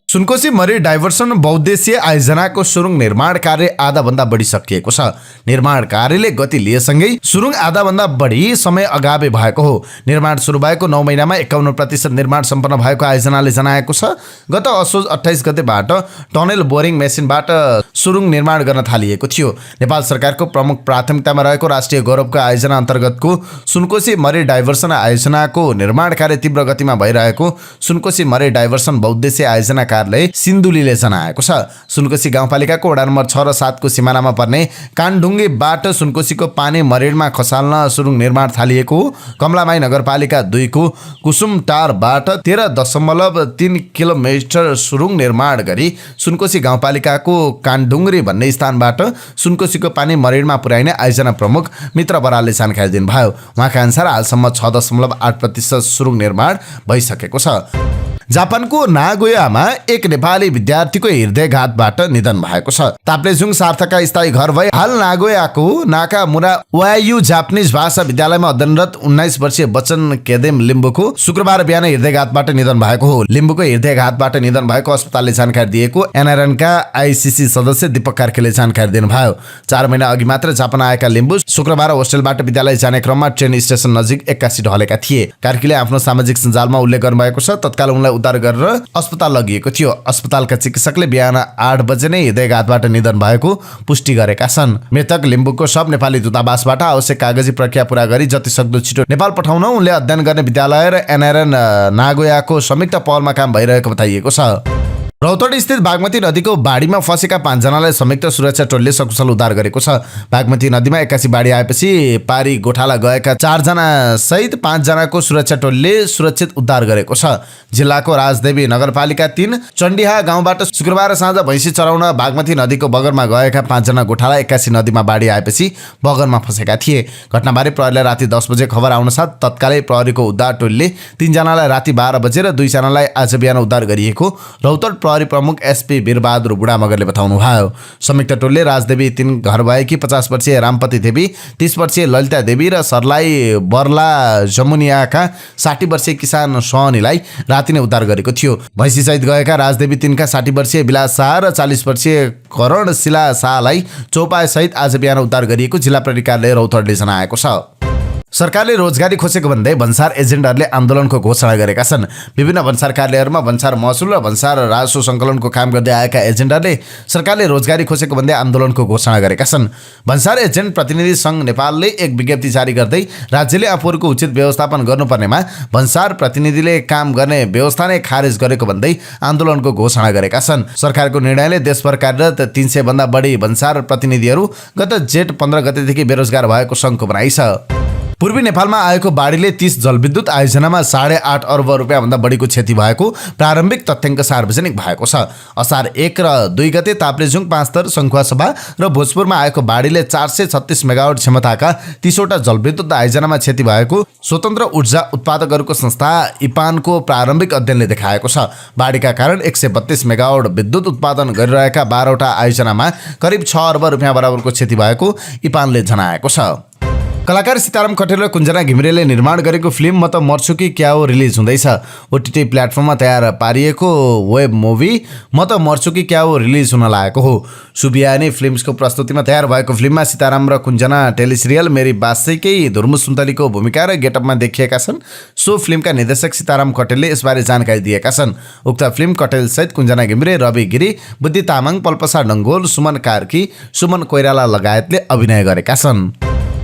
सुनकोशी मरी डाइभर्सन बहुद्देश्य आयोजनाको सुरुङ निर्माण कार्य आधाभन्दा बढी सकिएको छ। निर्माण कार्यले गति लिएसँगै सुरुङ आधाभन्दा बढी समय अगावै भएको हो। निर्माण सुरु भएको 9 महिनामा 51% निर्माण सम्पन्न भएको आयोजनाले जनाएको छ। गत असोज 28 गतेबाट टनेल बोरिङ मेसिनबाट सुरुङ निर्माण गर्न थालिएको थियो। नेपाल सरकारको प्रमुख प्राथमिकतामा रहेको राष्ट्रिय गौरवको आयोजना अन्तर्गतको सुनकोशी मरी डाइभर्सन आयोजनाको निर्माण कार्य तीव्र गतिमा भइरहेको सुनकोशी मरी डाइभर्सन बहुद्देश्य आयोजना सिन्धुलीले जनाएको छ। सुनकोशी गाउँपालिकाको वडा नम्बर 6 र 7 को सिमानामा पर्ने कानढुङ्गेबाट सुनकोशीको पानी मरेडमा खसाल्न सुरुङ निर्माण थालिएको हो। कमलामाई नगरपालिका 2 को कुसुमटारबाट 13.3 किलोमिटर सुरुङ निर्माण गरी सुनकोशी गाउँपालिकाको कानढुङ्ग्री भन्ने स्थानबाट सुनकोशीको पानी मरेडमा पुर्याइने आयोजना प्रमुख मित्र बरालले जानकारी दिनुभयो। उहाँका अनुसार हालसम्म 6.8% सुरुङ निर्माण भइसकेको छ। जापानको नागोयामा एक नेपाली विद्यार्थीको हृदयघातबाट निधन भएको छ। ताप्लेजुङ सार्थकका स्थायी घर भई हाल नागोयाको नाकामुरा ओआइयु जापानिज भाषा विद्यालयमा अध्ययनरत 19 वर्षीय बच्चन केदेम लिम्बुको शुक्रबार बिहान हृदयघातबाट निधन भएको हो। लिम्बुको हृदयघातबाट निधन भएको अस्पतालले जानकारी दिएको एनआरएनका आइसिसी सदस्य दीपक कार्कीले जानकारी दिनुभयो। 4 महिना अघि मात्र जापान आएका लिम्बु शुक्रबार होस्टेलबाट विद्यालय जाने क्रममा ट्रेन स्टेसन नजिक 81 ढलेका थिए। कार्कीले आफ्नो सामाजिक सञ्जालमा उल्लेख गर्नुभएको छ, तत्काल उनलाई उद्धार गरेर अस्पताल लगिएको थियो। अस्पतालका चिकित्सकले बिहान 8 बजे नै हृदयघातबाट निधन भएको पुष्टि गरेका छन्। मृतक लिम्बुको शव नेपाली दूतावासबाट आवश्यक कागजी प्रक्रिया पूरा गरी जतिसक्दो छिटो नेपाल पठाउन उनले अध्ययन गर्ने विद्यालय र एनआरएन नागोयाको संयुक्त पहलमा काम भइरहेको बताइएको छ। रौतहट स्थित बागमती नदीको बाढीमा फसेका 5 जनालाई संयुक्त सुरक्षा टोलीले सकुशल उद्धार गरेको छ। बागमती नदीमा 81 बाढी आएपछि पारी गोठाला गएका 4 जना सहित 5 जनाको सुरक्षा टोलीले सुरक्षित उद्धार गरेको छ। जिल्लाको राजदेवी नगरपालिका 3 चण्डीहा गाउँबाट शुक्रबार साँझ भैँसी चराउन बागमती नदीको बगरमा गएका 5 जना गोठाला 81 नदीमा बाढी आएपछि बगरमा फसेका थिए। घटनाबारे प्रहरीलाई राति 10 बजे खबर आउनसाथ तत्कालै प्रहरीको उद्धार टोलीले 3 जनालाई राति 12 बजे र 2 जनालाई आज बिहान उद्धार गरिएको रौतहट प्रहरी प्रमुख एसपी वीरबहादुर बुढा मगरले बताउनुभयो। संयुक्त टोलले राजदेवी 3 घर भएकी 50 वर्षीय रामपति देवी, 30 वर्षीय ललिता देवी र सरलाई बर्ला जमुनियाका 60 वर्षीय किसान सहनीलाई राति नै उद्धार गरेको थियो। भैँसी सहित गएका राजदेवी 3 का 60 वर्षीय विलास शाह र 40 वर्षीय करण शिला शाहलाई चौपाए सहित आज बिहान उद्धार गरिएको जिल्ला प्रहरी कार्यालय रौतहटले जनाएको छ। सरकारले रोजगारी खोसेको भन्दै भन्सार एजेन्टहरूले आन्दोलनको घोषणा गरेका छन्। विभिन्न भन्सार कार्यालयहरूमा भन्सार महसुल र भन्सार राजस्व सङ्कलनको काम गर्दै आएका एजेन्टहरूले सरकारले रोजगारी खोसेको भन्दै आन्दोलनको घोषणा गरेका छन्। भन्सार एजेन्ट प्रतिनिधि सङ्घ नेपालले एक विज्ञप्ति जारी गर्दै राज्यले आफूहरूको उचित व्यवस्थापन गर्नुपर्नेमा भन्सार प्रतिनिधिले काम गर्ने व्यवस्था नै खारेज गरेको भन्दै आन्दोलनको घोषणा गरेका छन्। सरकारको निर्णयले देशभर कार्यरत 300 भन्दा बढी भन्सार प्रतिनिधिहरू गत जेठ 15 गतेदेखि बेरोजगार भएको सङ्घको भनाइ छ। पूर्वी नेपालमा आएको बाढीले 30 जलविद्युत आयोजनामा 8.5 अर्ब रुपियाँभन्दा बढीको क्षति भएको प्रारम्भिक तथ्याङ्क सार्वजनिक भएको छ। असार 1 र 2 गते ताप्लेजुङ 5 थर सङ्खुवासभा र भोजपुरमा आएको बाढीले 436 मेगावाट क्षमताका 30 वटा जलविद्युत आयोजनामा क्षति भएको स्वतन्त्र ऊर्जा उत्पादकहरूको संस्था इपानको प्रारम्भिक अध्ययनले देखाएको छ। बाढीका कारण 132 मेगावाट विद्युत उत्पादन गरिरहेका 12 वटा आयोजनामा करिब 6 अर्ब रुपियाँ बराबरको क्षति भएको इपानले जनाएको छ। कलाकार सीताराम कटेल र कुञ्जना घिमिरेले निर्माण गरेको फिल्म म त मर्छु कि क्या हो रिलिज हुँदैछ। ओटिटी प्लेटफर्ममा तयार पारिएको वेब मुभी म त मर्छु कि क्या हो रिलिज हुन लागेको हो। सुबियानी फिल्म्सको प्रस्तुतिमा तयार भएको फिल्ममा सीताराम र कुञ्जना टेलिसिरियल मेरी बासैकै धुर्मु सुन्तलीको भूमिका र गेटअपमा देखिएका छन्। सो फिल्मका निर्देशक सीताराम कटेलले यसबारे जानकारी दिएका छन्। उक्त फिल्म कटेलसहित कुञ्जना घिमिरे, रवि गिरी, बुद्धि तामाङ, पल्पसा डङ्गोल, सुमन कार्की, सुमन कोइराला लगायतले अभिनय गरेका छन्।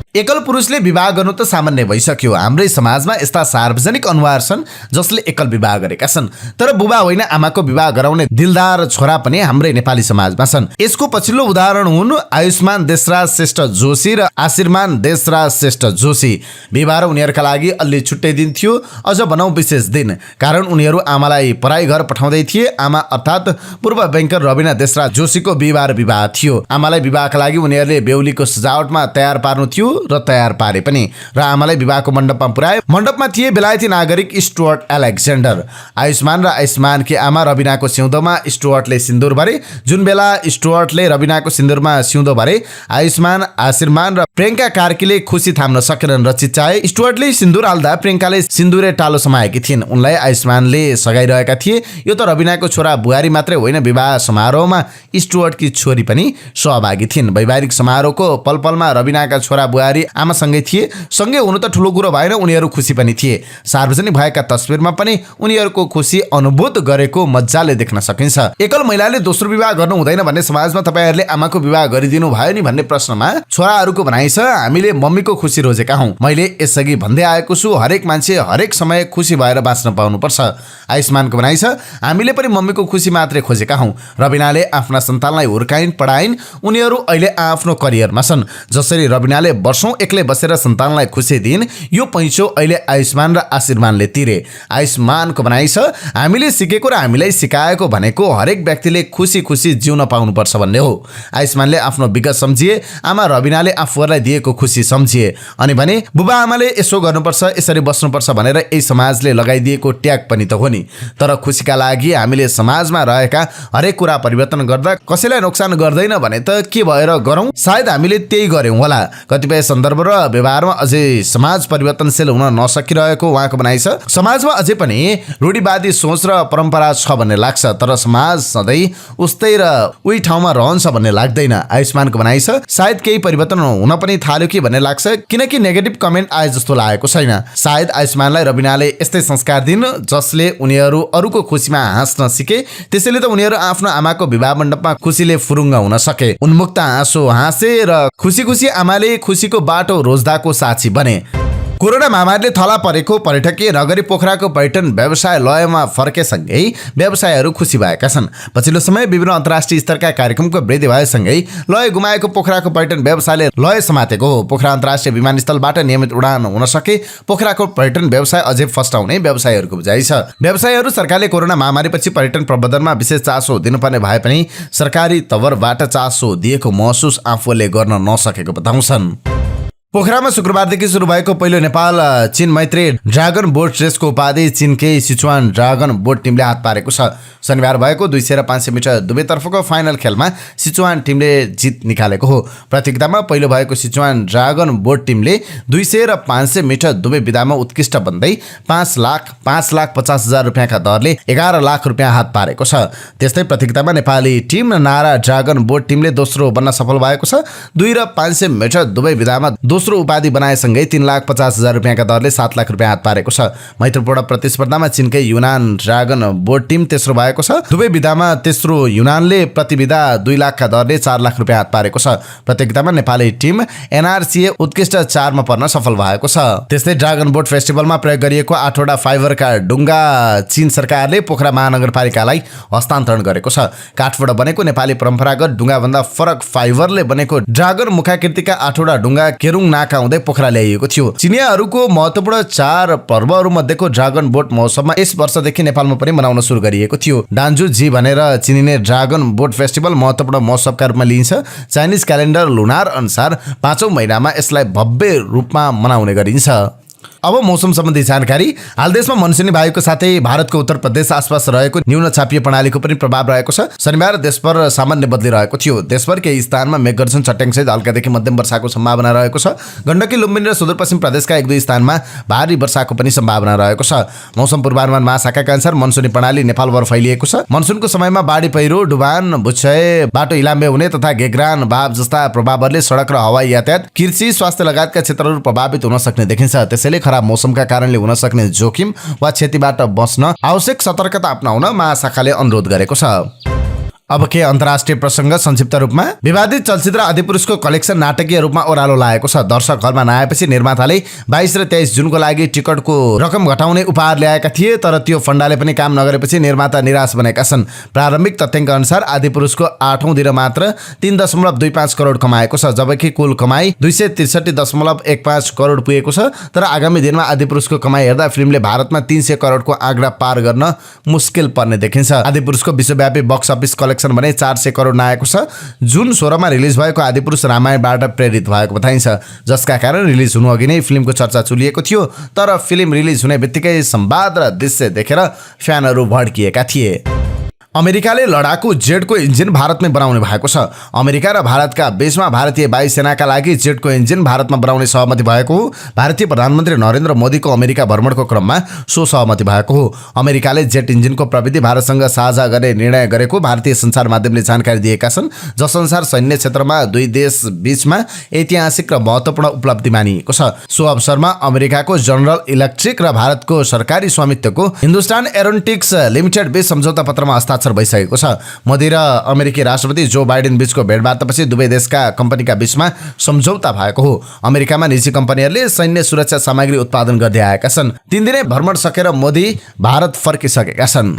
एकल पुरुषले विवाह गर्नु त सामान्य भइसक्यो। हाम्रै समाजमा यस्ता सार्वजनिक अनुहार छन् जसले एकल विवाह गरेका छन्, तर बुबा होइन आमाको विवाह गराउने दिलदार छोरा पनि हाम्रै नेपाली समाजमा छन्। यसको पछिल्लो उदाहरण हुन् आयुष्मान देशराज श्रेष्ठ जोशी र आशीर्मान देशराज श्रेष्ठ जोशी। विवाह उनीहरूका लागि अलि छुट्टै दिन थियो, अझ भनौँ विशेष दिन, कारण उनीहरू आमालाई पराई घर पठाउँदै थिए। आमा अर्थात् पूर्व ब्याङ्कर रविना देशराज जोशीको विवाह थियो। आमालाई विवाहका लागि उनीहरूले बेहुलीको सजावटमा तयार पार्नु थियो र तयार पारे पनि र आमालाई विवाहको मण्डपमा पुर्याए। मण्डपमा थिए बेलायती नागरिक स्टुअर्ट एलेक्जेन्डर। आयुष्मान र आयुष्मानकी आमा रविनाको सिउँदोमा स्टुअर्टले सिन्दुर भरे। जुन बेला स्टुअर्टले रविनाको सिन्दुरमा सिउँदो भरे, आयुष्मान, आशीर्मान र प्रियङ्का कार्कीले खुसी थाम्न सकेनन् र चिच्चाए। स्टुअर्टले सिन्दुर हाल्दा प्रियङ्काले सिन्दुरे टालो समाएकी थिइन्। उनलाई आयुष्मानले सघाइरहेका थिए। यो त रविनाको छोरा बुहारी मात्रै होइन, विवाह समारोहमा स्टुअर्टकी छोरी पनि सहभागी थिइन्। वैवाहिक समारोहको पलपलमा रविनाका छोरा बुहारी आमासँगै थिए। सँगै हुनु त ठुलो कुरो भएन, उनीहरू खुसी पनि थिए। सार्वजनिक भएका तस्बिरमा पनि उनीहरूको खुसी अनुभूत गरेको मजाले देख्न सकिन्छ। एकल महिलाले दोस्रो विवाह गर्नु हुँदैन भन्ने समाजमा तपाईहरूले आमाको विवाह गरिदिनु भयो नि भन्ने प्रश्नमा छोराहरूको भनाइ छ, हामीले मम्मीको खुसी रोजेका हौँ। मैले यसअघि भन्दै आएको छु, हरेक मान्छे हरेक समय खुसी भएर बाँच्न पाउनुपर्छ। आयुष्मानको भनाइ छ, हामीले पनि मम्मीको खुसी मात्रै खोजेका हौँ। रविनाले आफ्ना सन्तानलाई हुर्काइन्, पढाइन्। उनीहरू अहिले आफ्नो करियरमा छन्। जसरी रविनाले वर्षौं एक्लै बसेर सन्तानलाई खुसी दिइन्, यो पैँचो अहिले आयुष्मान र आशीर्मानले तिरे। आयुष्मानको भनाइ छ, हामीले सिकेको र हामीलाई सिकाएको भनेको हरेक व्यक्तिले खुसी खुसी जिउन पाउनुपर्छ भन्ने हो। आयुष्मानले आफ्नो विगत सम्झिए, आमा रविनाले आफूहरूलाई दिएको खुसी सम्झिए अनि भने बुबा आमाले यसो गर्नुपर्छ, यसरी बस्नुपर्छ भनेर यही समाजले लगाइदिएको ट्याग पनि त हो नि। तर खुसीका लागि हामीले समाजमा रहेका हरेक कुरा परिवर्तन गर्दा कसैलाई नोक्सान गर्दैन भने त के भएर गरौँ? सायद हामीले त्यही गर्यौँ होला। कतिपय सन्दर्भ र व्यवहारमा अझै समाज परिवर्तनशील हुन नसकिरहेको उहाँको भनाइ छ। समाजमा अझै पनि रूढिवादी सोच र परम्परा छ भन्ने लाग्छ, तर समाज सधैँ उस्तै र उही ठाउँमा रहन्छ भन्ने लाग्दैन। आयुष्मानको भनाइ छ, सायद केही परिवर्तन हुन पनि थाल्यो कि भन्ने लाग्छ, किनकि नेगेटिभ कमेन्ट आए जस्तो लागेको छैन। सायद आयुष्मानलाई रविनाले यस्तै संस्कार दिन् जसले उनीहरू अरूको खुसीमा हाँस्न सिके। त्यसैले त उनीहरू आफ्नो आमाको विवाह मण्डपमा खुसीले फुरुङ्ग हुन सके। उन्मुक्त हाँसो हाँसे र खुसी खुसी आमाले खुसीको बाटो रोज्दाको साक्षी बने। कोरोना महामारीले थला परेको पर्यटकीय नगरी पोखराको पर्यटन व्यवसाय लयमा फर्केसँगै व्यवसायहरू खुसी भएका छन्। पछिल्लो समय विभिन्न अन्तर्राष्ट्रिय स्तरका कार्यक्रमको वृद्धि भएसँगै लय गुमाएको पोखराको पर्यटन व्यवसायले लय समातेको हो। पोखरा अन्तर्राष्ट्रिय विमानस्थलबाट नियमित उडान हुन सके पोखराको पर्यटन व्यवसाय अझै फस्टाउने व्यवसायहरूको बुझाइ छ। व्यवसायहरू सरकारले कोरोना महामारीपछि पर्यटन प्रबन्धनमा विशेष चासो दिनुपर्ने भए पनि सरकारी तवरबाट चासो दिएको महसुस आफूले गर्न नसकेको बताउँछन्। पोखरामा शुक्रबारदेखि सुरु भएको पहिलो नेपाल चीन मैत्री ड्रागन बोट रेसको उपाधि चीनकै सिचुवान ड्रागन बोट टिमले हात पारेको छ। शनिबार भएको 200 र 500 मिटर दुवैतर्फको फाइनल खेलमा सिचुवान टिमले जित निकालेको हो। प्रतियोगितामा पहिलो भएको सिचुवान ड्रागन बोट टिमले 200 र 500 मिटर दुवै विधामा उत्कृष्ट बन्दै 5,50,000 रुपियाँका दरले 11 लाख रुपियाँ हात पारेको छ। त्यस्तै प्रतियोगितामा नेपाली टिम नारा ड्रागन बोट टिमले दोस्रो बन्न सफल भएको छ। 2 र 500 मिटर दुवै विधामा दोस्रो उपाधि बनाएसँगै 3,50,000 रुपियाँका दरले 7 लाख रुपियाँ हात पारेको छ। मैत्रीपूर्ण प्रतिस्पर्धामा चीनकै युनान ड्रागन बोट टिम तेस्रो भएको छ। दुवै विधामा तेस्रो युनानले प्रति विधा 2 लाखका दरले 4 लाख रुपियाँ हात पारेको छ। प्रतियोगितामा नेपाली टिम NRCA उत्कृष्ट 4 मा पर्न सफल भएको छ। त्यस्तै ड्रागन बोट फेस्टिभलमा प्रयोग गरिएको 8वटा फाइबरका डुङ्गा चीन सरकारले पोखरा महानगरपालिकालाई हस्तान्तरण गरेको छ। काठबाट बनेको नेपाली परम्परागत डुङ्गाभन्दा फरक फाइबरले बनेको ड्रागन मुखाकृतिका 8वटा डुङ्गा केरुङ नाका हुँदै पोखरा ल्याइएको थियो। चिनियाहरूको महत्त्वपूर्ण 4 पर्वहरू मध्येको ड्रागन बोट महोत्सवमा यस वर्षदेखि नेपालमा पनि मनाउन सुरु गरिएको थियो। डान्जु जी भनेर चिनिने ड्रागन बोट फेस्टिभल महत्त्वपूर्ण महोत्सवका रूपमा लिइन्छ। चाइनिज क्यालेन्डर लुनार अनुसार 5औं महिनामा यसलाई भव्य रूपमा मनाउने गरिन्छ। अब मौसम सम्बन्धी जानकारी। हाल देशमा मनसुनी वायुको साथै भारतको उत्तर प्रदेश आसपास रहेको न्यून चापीय प्रणालीको पनि प्रभाव रहेको छ। शनिबार देशभर सामान्य बदली रहेको थियो। देशभर केही स्थानमा मेघगर्जन चट्याङसहित हल्कादेखि मध्यम वर्षाको सम्भावना रहेको छ। गण्डकी लुम्बिनी र सुदूरपश्चिम प्रदेशका 1-2 स्थानमा भारी वर्षाको पनि सम्भावना रहेको छ। मौसम पूर्वानुमान महाशाखाका अनुसार मनसुनी प्रणाली नेपालभर फैलिएको छ। मनसुनको समयमा बाढी पहिरो, डुबान, भुच्छय, बाटो इलाम्बे हुने तथा गेग्रान भाव जस्ता प्रभावहरूले सडक र हवाई यातायात, कृषि, स्वास्थ्य लगायतका क्षेत्रहरू प्रभावित हुन सक्ने देखिन्छ। त्यसैले खराब मौसमका कारणले हुन सक्ने जोखिम वा क्षतिबाट बच्न आवश्यक सतर्कता अपनाउन महाशाखाले अनुरोध गरेको छ। अब के अन्तर्राष्ट्रिय प्रसङ्ग संक्षिप्त रूपमा। विवादित चलचित्र आदिपुरुषको कलेक्सन नाटकीय रूपमा ओह्रालो लागेको छ। दर्शक हलमा नआएपछि निर्माताले 22 र 23 जुनको लागि टिकटको रकम घटाउने उपहार ल्याएका थिए, तर त्यो फन्डाले पनि काम नगरेपछि निर्माता निराश बनेका छन्। प्रारम्भिक तथ्याङ्क अनुसार आदिपुरुषको 8औं दिन मात्र 3.25 करोड कमाएको छ, जबकि कुल कमाई 263.15 करोड पुगेको छ। तर आगामी दिनमा आदिपुरुषको कमाई हेर्दा फिल्मले भारतमा 300 करोडको आँकडा पार गर्न मुस्किल पर्ने देखिन्छ। आदिपुरुषको विश्वव्यापी बक्स अफिस कलेक्सन भने 400 करोड नआएको छ। जुन 16 मा रिलिज भएको आदिपुरुष रामायणबाट प्रेरित भएको बताइन्छ, जसका कारण रिलिज हुनु अघि नै फिल्मको चर्चा चुलिएको थियो। तर फिल्म रिलिज हुने बित्तिकै संवाद र दृश्य देखेर फ्यानहरू भड्किएका थिए। अमेरिकाले लडाकु जेटको इन्जिन भारतमै बनाउने भएको छ। अमेरिका र भारतका बीचमा भारतीय वायुसेनाका लागि जेटको इन्जिन भारतमा बनाउने सहमति भएको हो। भारतीय प्रधानमन्त्री नरेन्द्र मोदीको अमेरिका भ्रमणको क्रममा सो सहमति भएको हो। अमेरिकाले जेट इन्जिनको प्रविधि भारतसँग साझा गर्ने निर्णय गरेको भारतीय सञ्चार माध्यमले जानकारी दिएका छन्, जसअनुसार सैन्य क्षेत्रमा दुई देश बीचमा ऐतिहासिक र महत्त्वपूर्ण उपलब्धि मानिएको छ। सो अवसरमा अमेरिकाको जनरल इलेक्ट्रिक र भारतको सरकारी स्वामित्वको हिन्दुस्तान एरोनोटिक्स लिमिटेड बीच सम्झौता पत्रमा हस्ताक्षर भइसकेको छ। मोदी र अमेरिकी राष्ट्रपति जो बाइडेन बीचको भेटवार्तापछि दुवै देशका कम्पनीका बीचमा सम्झौता भएको हो। अमेरिकामा निजी कम्पनीहरूले सैन्य सुरक्षा सामग्री उत्पादन गर्दै आएका छन्। 3 दिने भ्रमण सकेर मोदी भारत फर्किसकेका छन्।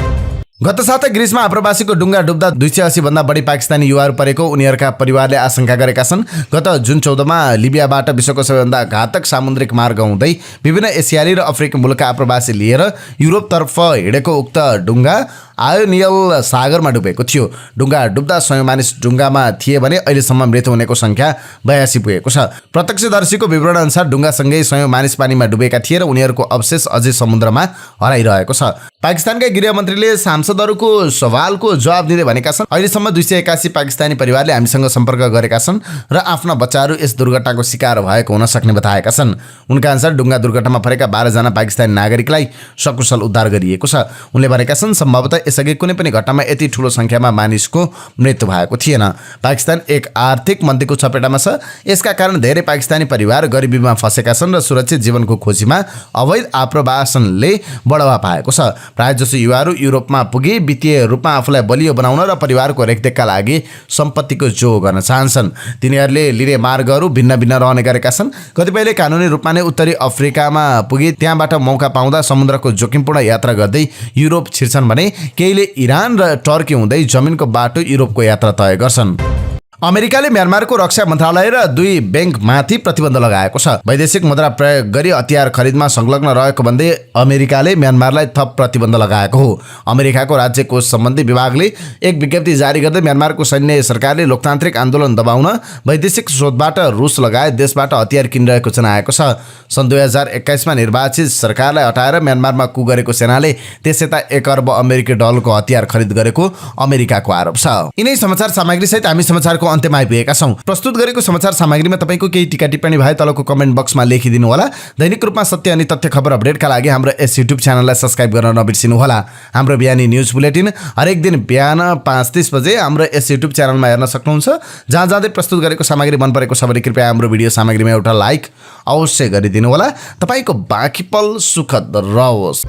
गत साता ग्रिसमा आप्रवासीको डुङ्गा डुब्दा 280 भन्दा बढी पाकिस्तानी युवाहरू परेको उनीहरूका परिवारले आशंका गरेका छन्। गत जुन 14 मा लिबियाबाट विश्वको सबैभन्दा घातक सामुद्रिक मार्ग हुँदै विभिन्न एसियाली र अफ्रिकी मुलुकका आप्रवासी लिएर युरोपतर्फ हिँडेको उक्त डुङ्गा आयोनियल सागरमा डुबेको थियो। डुङ्गा डुब्दा 100 मानिस डुङ्गामा थिए भने अहिलेसम्म मृत्यु हुनेको संख्या 82 पुगेको छ। प्रत्यक्षदर्शीको विवरण अनुसार डुङ्गासँगै 100 मानिस पानीमा डुबेका थिए र उनीहरूको अवशेष अझै समुद्रमा हराइरहेको छ। पाकिस्तानका गृहमन्त्रीले सांसदहरूको सवालको जवाब दिँदै भनेका छन्, अहिलेसम्म 281 पाकिस्तानी परिवारले हामीसँग सम्पर्क गरेका छन् र आफ्ना बच्चाहरू यस दुर्घटनाको शिकार भएको हुन सक्ने बताएका छन्। उनका अनुसार डुङ्गा दुर्घटनामा परेका 12 जना पाकिस्तानी नागरिकलाई सकुशल उद्धार गरिएको छ। उनले भनेका छन्, सम्भवतः यसअघि कुनै पनि घटनामा यति ठूलो संख्यामा मानिसको मृत्यु भएको थिएन। पाकिस्तान एक आर्थिक मन्दीको चपेटामा छ। यसका कारण धेरै पाकिस्तानी परिवार गरिबीमा फँसेका छन् र सुरक्षित जीवनको खोजीमा अवैध आप्रवासनले बढावा पाएको छ। प्रायजसो युवाहरू युरोपमा पुगे वित्तीय रूपमा आफूलाई बलियो बनाउन र परिवारको रेखदेखका लागि सम्पत्तिको जोग गर्न चाहन्छन्। तिनीहरूले लिने मार्गहरू भिन्न भिन्न रहने गरेका छन्। कतिपयले कानुनी रूपमा नै उत्तरी अफ्रिकामा पुगे त्यहाँबाट मौका पाउँदा समुद्रको जोखिमपूर्ण यात्रा गर्दै युरोप छिर्छन् भने केहीले इरान र टर्की हुँदै जमिनको बाटो युरोपको यात्रा तय गर्छन्। अमेरिकाले म्यानमारको रक्षा मन्त्रालय र 2 ब्याङ्कमाथि प्रतिबन्ध लगाएको छ। वैदेशिक मुद्रा प्रयोग गरी हतियार खरिदमा संलग्न रहेको भन्दै अमेरिकाले म्यानमारलाई थप प्रतिबन्ध लगाएको हो। अमेरिकाको राज्य कोष सम्बन्धी विभागले एक विज्ञप्ति जारी गर्दै म्यानमारको सैन्य सरकारले लोकतान्त्रिक आन्दोलन दबाउन वैदेशिक स्रोतबाट रुस लगायत देशबाट हतियार किनिरहेको जनाएको छ। सन् 2021 मा निर्वाचित सरकारलाई हटाएर म्यानमारमा कु गरेको सेनाले त्यसयता 1 अर्ब अमेरिकी डलरको हतियार खरिद गरेको अमेरिकाको आरोप छ। यिनै समाचार सामग्री सहित हामी समाचारको अन्त्यमा आइपुगेका छौँ। प्रस्तुत गरेको समाचार सामग्रीमा तपाईँको केही टिका टिप्पणी भए तलको कमेन्ट बक्समा लेखिदिनु होला। दैनिक रूपमा सत्य अनि तथ्य खबर अपडेटका लागि हाम्रो यस युट्युब च्यानललाई सब्स्क्राइब गर्न नबिर्सिनु होला। हाम्रो बिहानी न्युज बुलेटिन हरेक दिन बिहान 5:30 बजे हाम्रो यस युट्युब च्यानलमा हेर्न सक्नुहुन्छ। जहाँ जाँदै प्रस्तुत गरेको सामग्री मन परेको छ भने कृपया हाम्रो भिडियो सामग्रीमा एउटा लाइक अवश्य गरिदिनु होला। तपाईँको बाँकी पल सुखद रहोस्।